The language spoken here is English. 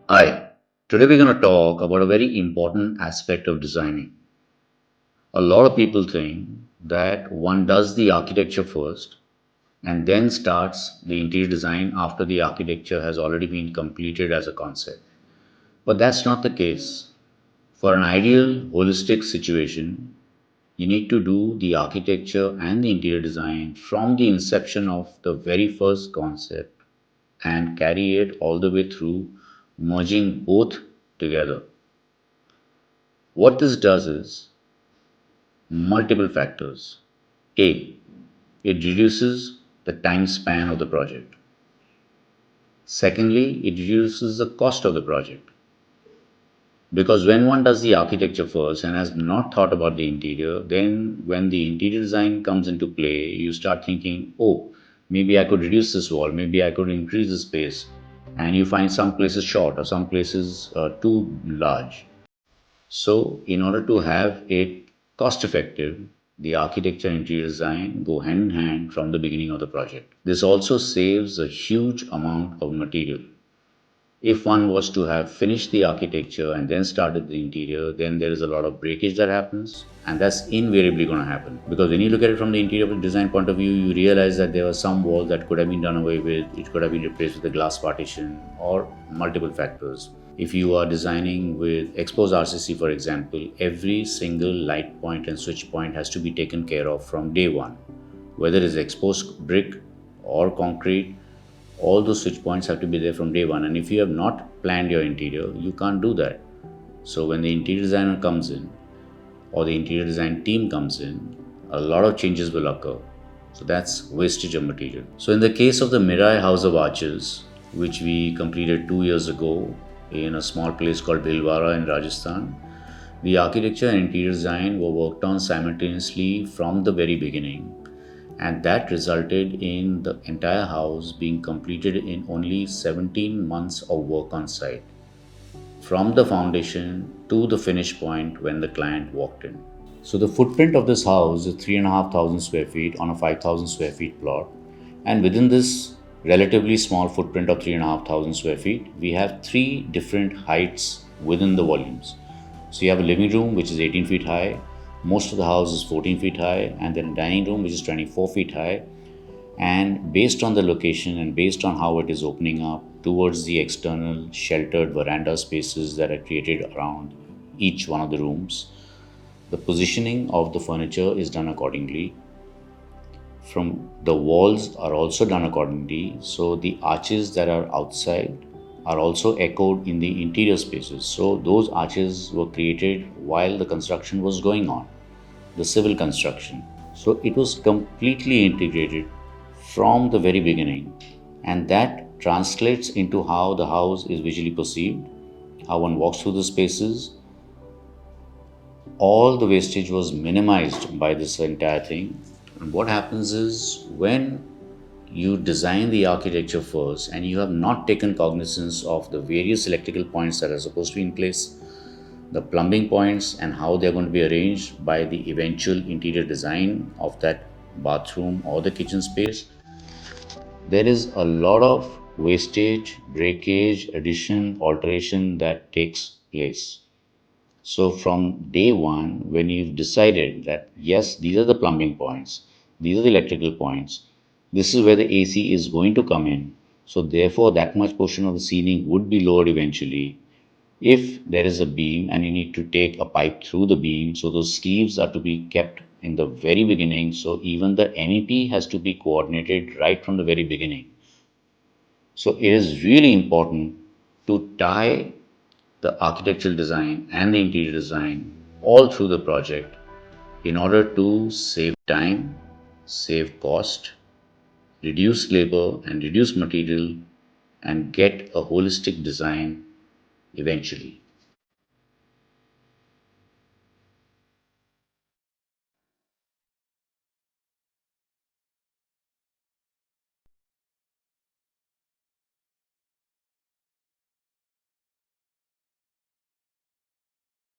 Hi, today we're going to talk about a very important aspect of designing. A lot of people think that one does the architecture first and then starts the interior design after the architecture has already been completed as a concept. But that's not the case. For an ideal holistic situation, you need to do the architecture and the interior design from the inception of the very first concept and carry it all the way through, merging both together. What this does is multiple factors. A. It reduces the time span of the project. Secondly, it reduces the cost of the project. Because when one does the architecture first and has not thought about the interior, then when the interior design comes into play, you start thinking, oh, maybe I could reduce this wall, maybe I could increase the space. And you find some places short or some places too large. So, in order to have it cost effective, the architecture and interior design go hand in hand from the beginning of the project. This also saves a huge amount of material. If one was to have finished the architecture and then started the interior, then there is a lot of breakage that happens, and that's invariably going to happen. Because when you look at it from the interior design point of view, you realize that there were some walls that could have been done away with, it could have been replaced with a glass partition, or multiple factors. If you are designing with exposed RCC, for example, every single light point and switch point has to be taken care of from day one. Whether it's exposed brick or concrete, all those switch points have to be there from day one. And if you have not planned your interior, you can't do that. So when the interior designer comes in or the interior design team comes in, a lot of changes will occur. So that's wastage of material. So in the case of the Mirai House of Arches, which we completed 2 years ago in a small place called Bhilwara in Rajasthan, the architecture and interior design were worked on simultaneously from the very beginning, and that resulted in the entire house being completed in only 17 months of work on site, from the foundation to the finish point when the client walked in. So the footprint of this house is 3,500 square feet on a 5,000 square feet plot, and within this relatively small footprint of 3,500 square feet, we have three different heights within the volumes. So you have a living room which is 18 feet high, most of the house is 14 feet high, and then a dining room which is 24 feet high. And based on the location and based on how it is opening up towards the external sheltered veranda spaces that are created around each one of the rooms, the positioning of the furniture is done accordingly. From the walls are also done accordingly, so the arches that are outside are also echoed in the interior spaces. So those arches were created while the construction was going on, the civil construction. So it was completely integrated from the very beginning, and that translates into how the house is visually perceived, how one walks through the spaces. All the wastage was minimized by this entire thing. And what happens is when you design the architecture first and you have not taken cognizance of the various electrical points that are supposed to be in place, the plumbing points and how they're going to be arranged by the eventual interior design of that bathroom or the kitchen space, there is a lot of wastage, breakage, addition, alteration that takes place. So from day one, when you've decided that yes, these are the plumbing points, these are the electrical points, this is where the AC is going to come in. So therefore, that much portion of the ceiling would be lowered eventually. If there is a beam and you need to take a pipe through the beam, so those sleeves are to be kept in the very beginning. So even the MEP has to be coordinated right from the very beginning. So it is really important to tie the architectural design and the interior design all through the project in order to save time, save cost, reduce labor and reduce material, and get a holistic design eventually.